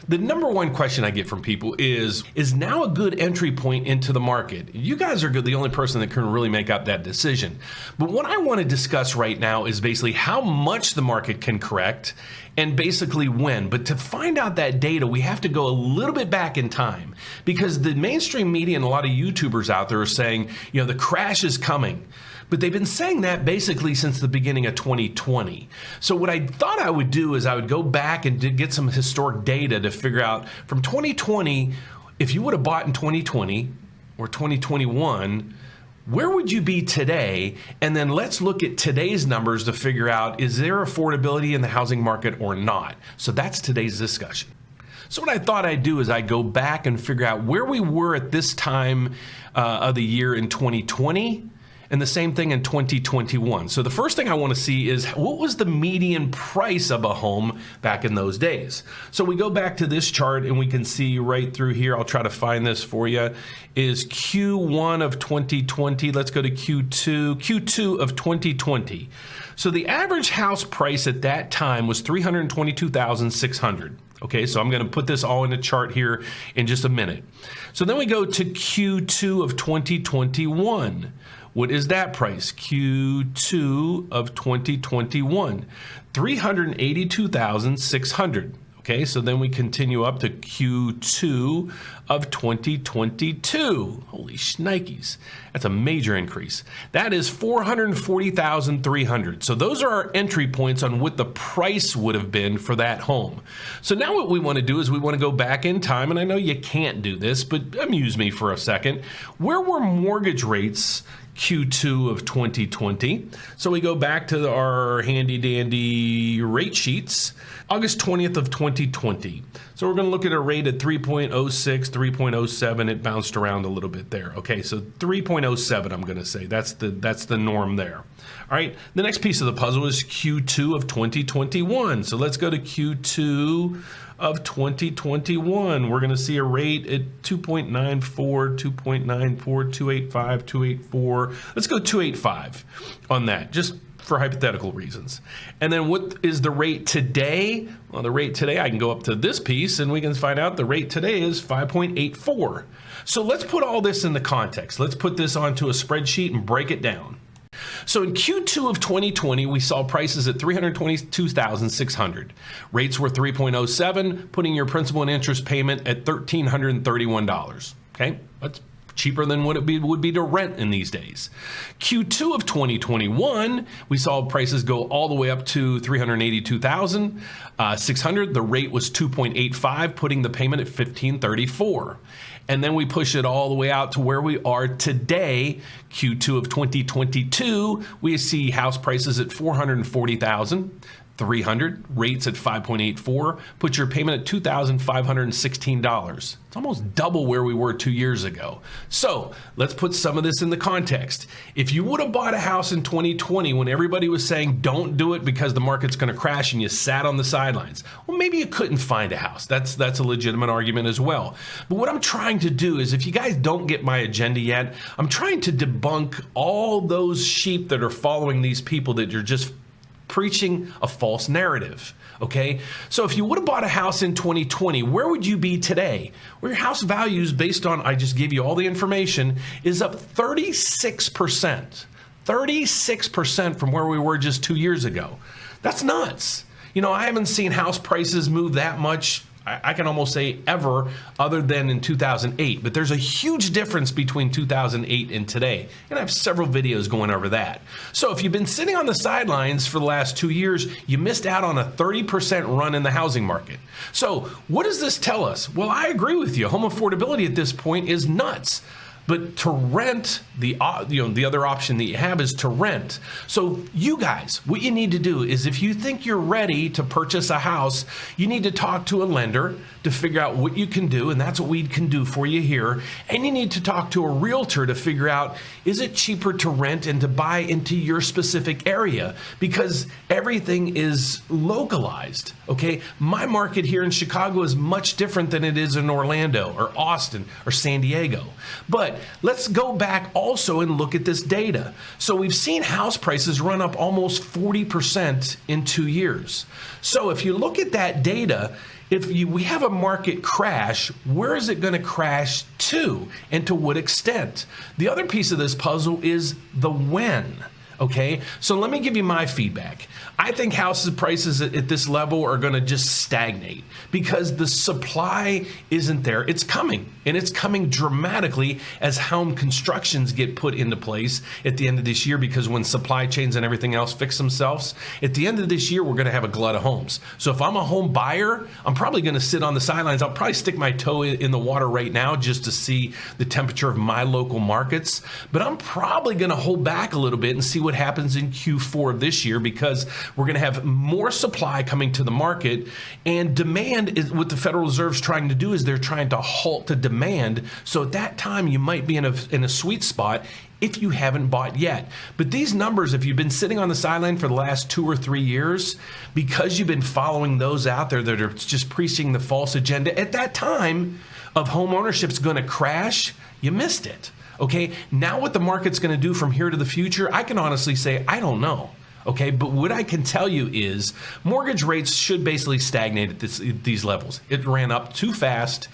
The number one question I get from people is now a good entry point into the market? You guys are the only person that can really make up that decision. But what I want to discuss right now is basically how much the market can correct and basically when. But to find out that data, we have to go a little bit back in time, because the mainstream media and a lot of YouTubers out there are saying, the crash is coming. But they've been saying that basically since the beginning of 2020. So what I thought I would do is I would go back and get some historic data to figure out from 2020, if you would have bought in 2020 or 2021, where would you be today? And then let's look at today's numbers to figure out, is there affordability in the housing market or not? So that's today's discussion. So what I thought I'd do is I'd go back and figure out where we were at this time of the year in 2020, and the same thing in 2021. So the first thing I want to see is what was the median price of a home back in those days? So we go back to this chart and we can see right through here, I'll try to find this for you, is Q1 of 2020. Let's go to Q2 of 2020. So the average house price at that time was $322,600. Okay, so I'm going to put this all in a chart here in just a minute. So then we go to Q2 of 2021. What is that price? Q2 of 2021, $382,600. Okay, so then we continue up to Q2 of 2022. Holy shnikes, that's a major increase. That is $440,300. So those are our entry points on what the price would have been for that home. So now what we want to do is we want to go back in time, and I know you can't do this, but amuse me for a second. Where were mortgage rates Q2 of 2020? So we go back to our handy dandy rate sheets, August 20th of 2020. So we're going to look at a rate at 3.06, 3.07. It bounced around a little bit there. Okay, so 3.07, I'm going to say that's the norm there. All right, the next piece of the puzzle is Q2 of 2021. So let's go to Q2 of 2021. We're going to see a rate at 2.94, 2.94, 285, 284. Let's go 285 on that, just for hypothetical reasons. And then what is the rate today? Well, the rate today, I can go up to this piece and we can find out the rate today is 5.84. So let's put all this in the context. Let's put this onto a spreadsheet and break it down. So in Q2 of 2020, we saw prices at $322,600. Rates were 3.07, putting your principal and interest payment at $1,331. Okay, that's cheaper than what it would be to rent in these days. Q2 of 2021, we saw prices go all the way up to $382,600. The rate was 2.85, putting the payment at $1,534. And then we push it all the way out to where we are today, Q2 of 2022. We see house prices at $440,300, rates at 5.84, put your payment at $2,516. It's almost double where we were 2 years ago. So let's put some of this in the context. If you would have bought a house in 2020 when everybody was saying don't do it because the market's going to crash and you sat on the sidelines, well, maybe you couldn't find a house. That's a legitimate argument as well. But what I'm trying to do is, if you guys don't get my agenda yet, I'm trying to debunk all those sheep that are following these people that are just preaching a false narrative. Okay, so if you would have bought a house in 2020, where would you be today? Where your house values, based on, I just gave you all the information, is up 36%. 36% from where we were just 2 years ago. That's nuts. I haven't seen house prices move that much, I can almost say ever, other than in 2008. But there's a huge difference between 2008 and today. And I have several videos going over that. So if you've been sitting on the sidelines for the last 2 years, you missed out on a 30% run in the housing market. So what does this tell us? Well, I agree with you. Home affordability at this point is nuts. But to rent, the other option that you have is to rent. So you guys, what you need to do is, if you think you're ready to purchase a house, you need to talk to a lender to figure out what you can do, and that's what we can do for you here. And you need to talk to a realtor to figure out, is it cheaper to rent and to buy into your specific area? Because everything is localized, okay? My market here in Chicago is much different than it is in Orlando or Austin or San Diego. But let's go back also and look at this data. So we've seen house prices run up almost 40% in 2 years. So if you look at that data, we have a market crash, where is it going to crash to, and to what extent? The other piece of this puzzle is the when. Okay, so let me give you my feedback. I think house prices at this level are going to just stagnate because the supply isn't there. It's coming, and it's coming dramatically as home constructions get put into place at the end of this year, because when supply chains and everything else fix themselves, at the end of this year, we're going to have a glut of homes. So if I'm a home buyer, I'm probably going to sit on the sidelines. I'll probably stick my toe in the water right now just to see the temperature of my local markets, but I'm probably going to hold back a little bit and see what happens in Q4 of this year, because we're going to have more supply coming to the market, and demand is what the Federal Reserve's trying to do is they're trying to halt the demand. So at that time, you might be in a sweet spot if you haven't bought yet. But these numbers, if you've been sitting on the sideline for the last 2 or 3 years, because you've been following those out there that are just preaching the false agenda at that time of home ownership's going to crash, you missed it. Okay, now what the market's going to do from here to the future, I can honestly say, I don't know. Okay, but what I can tell you is mortgage rates should basically stagnate at these levels. It ran up too fast,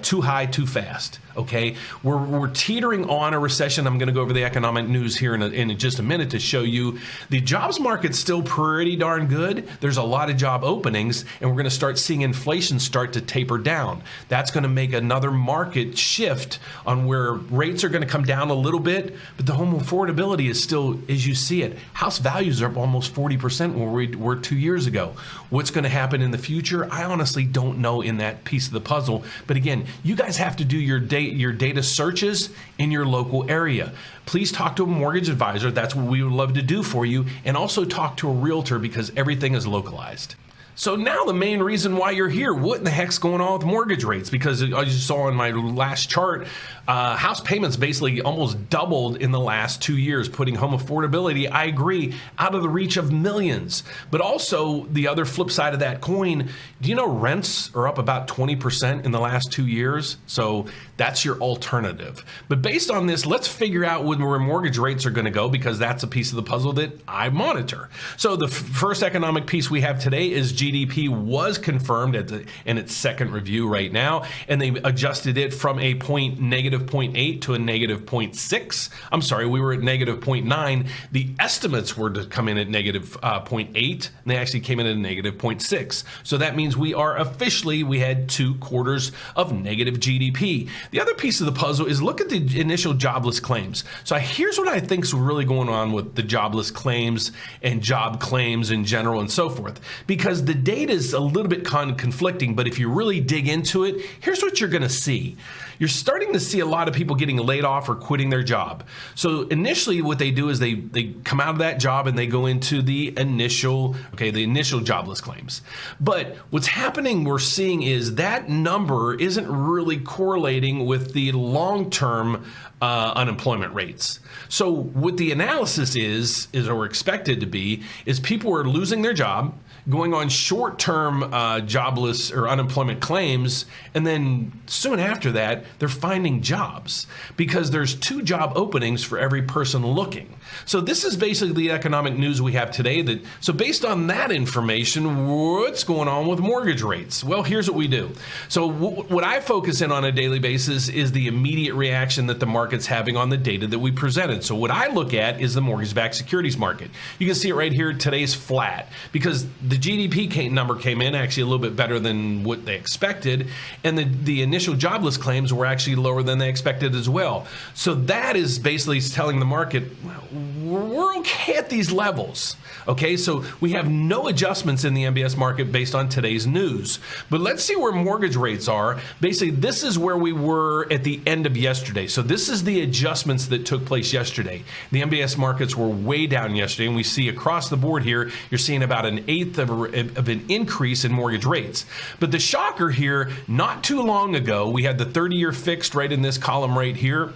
too high, too fast. Okay, we're teetering on a recession. I'm going to go over the economic news here in just a minute to show you the jobs market's still pretty darn good. There's a lot of job openings, and we're going to start seeing inflation start to taper down. That's going to make another market shift on where rates are going to come down a little bit, but the home affordability is still, as you see it, house values are up almost 40% where we were 2 years ago. What's going to happen in the future? I honestly don't know in that piece of the puzzle. But again, you guys have to do your data searches in your local area. Please talk to a mortgage advisor. That's what we would love to do for you. And also talk to a realtor, because everything is localized. So now the main reason why you're here, what in the heck's going on with mortgage rates? Because as you saw in my last chart, house payments basically almost doubled in the last 2 years, putting home affordability, I agree, out of the reach of millions. But also the other flip side of that coin, do you know rents are up about 20% in the last 2 years? So that's your alternative. But based on this, let's figure out where mortgage rates are going to go, because that's a piece of the puzzle that I monitor. So the first economic piece we have today is GDP was confirmed in its second review right now, and they adjusted it from a negative 0.8 to a negative 0.6. I'm sorry, we were at negative 0.9. The estimates were to come in at negative 0.8, and they actually came in at a negative 0.6. So that means we had 2 quarters of negative GDP. The other piece of the puzzle is look at the initial jobless claims. So here's what I think is really going on with the jobless claims and job claims in general and so forth, because the data is a little bit conflicting, but if you really dig into it, here's what you're going to see. You're starting to see a lot of people getting laid off or quitting their job. So initially what they do is they come out of that job and they go into the initial jobless claims. But what's happening, we're seeing, is that number isn't really correlating with the long-term unemployment rates. So what the analysis is or expected to be, is people are losing their job, going on short-term jobless or unemployment claims, and then soon after that, they're finding jobs, because there's 2 job openings for every person looking. So this is basically the economic news we have today. So based on that information, what's going on with mortgage rates? Well, here's what we do. So what I focus in on a daily basis is the immediate reaction that the market's having on the data that we presented. So what I look at is the mortgage-backed securities market. You can see it right here. Today's flat, because the GDP number came in actually a little bit better than what they expected, and the initial jobless claims were actually lower than they expected as well. So that is basically telling the market, we're okay at these levels. Okay, so we have no adjustments in the MBS market based on today's news. But let's see where mortgage rates are. Basically, this is where we were at the end of yesterday. So this is the adjustments that took place yesterday. The MBS markets were way down yesterday, and we see across the board here, you're seeing about 1/8 of an increase in mortgage rates. But the shocker here, not too long ago, we had the 30-year fixed right in this column right here.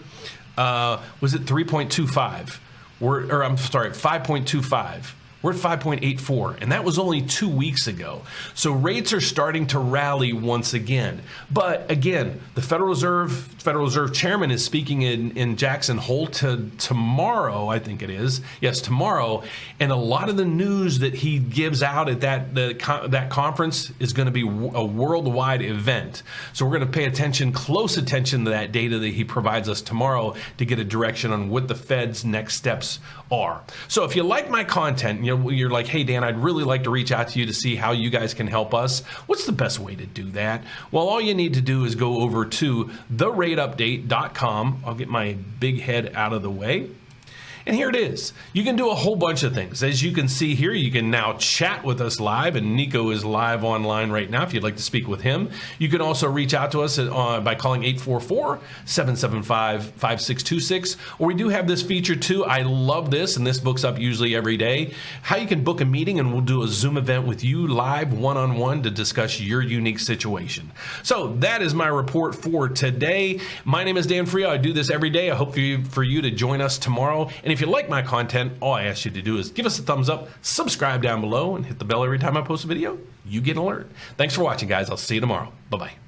Was it 3.25? Or I'm sorry, 5.25. We're at 5.84, and that was only 2 weeks ago. So rates are starting to rally once again. But again, the Federal Reserve Chairman is speaking in Jackson Hole tomorrow, I think it is. Yes, tomorrow. And a lot of the news that he gives out at that conference is going to be a worldwide event. So we're going to pay close attention to that data that he provides us tomorrow to get a direction on what the Fed's next steps are. So if you like my content, you're like, hey, Dan, I'd really like to reach out to you to see how you guys can help us. What's the best way to do that? Well, all you need to do is go over to therateupdate.com. I'll get my big head out of the way. And here it is. You can do a whole bunch of things. As you can see here, you can now chat with us live, and Nico is live online right now if you'd like to speak with him. You can also reach out to us by calling 844-775-5626, or we do have this feature too. I love this, and this books up usually every day. How you can book a meeting, and we'll do a Zoom event with you live one-on-one to discuss your unique situation. So that is my report for today. My name is Dan Frio. I do this every day. I hope for you to join us tomorrow. And if you like my content, all I ask you to do is give us a thumbs up, subscribe down below, and hit the bell every time I post a video. You get an alert. Thanks for watching, guys. I'll see you tomorrow. Bye-bye.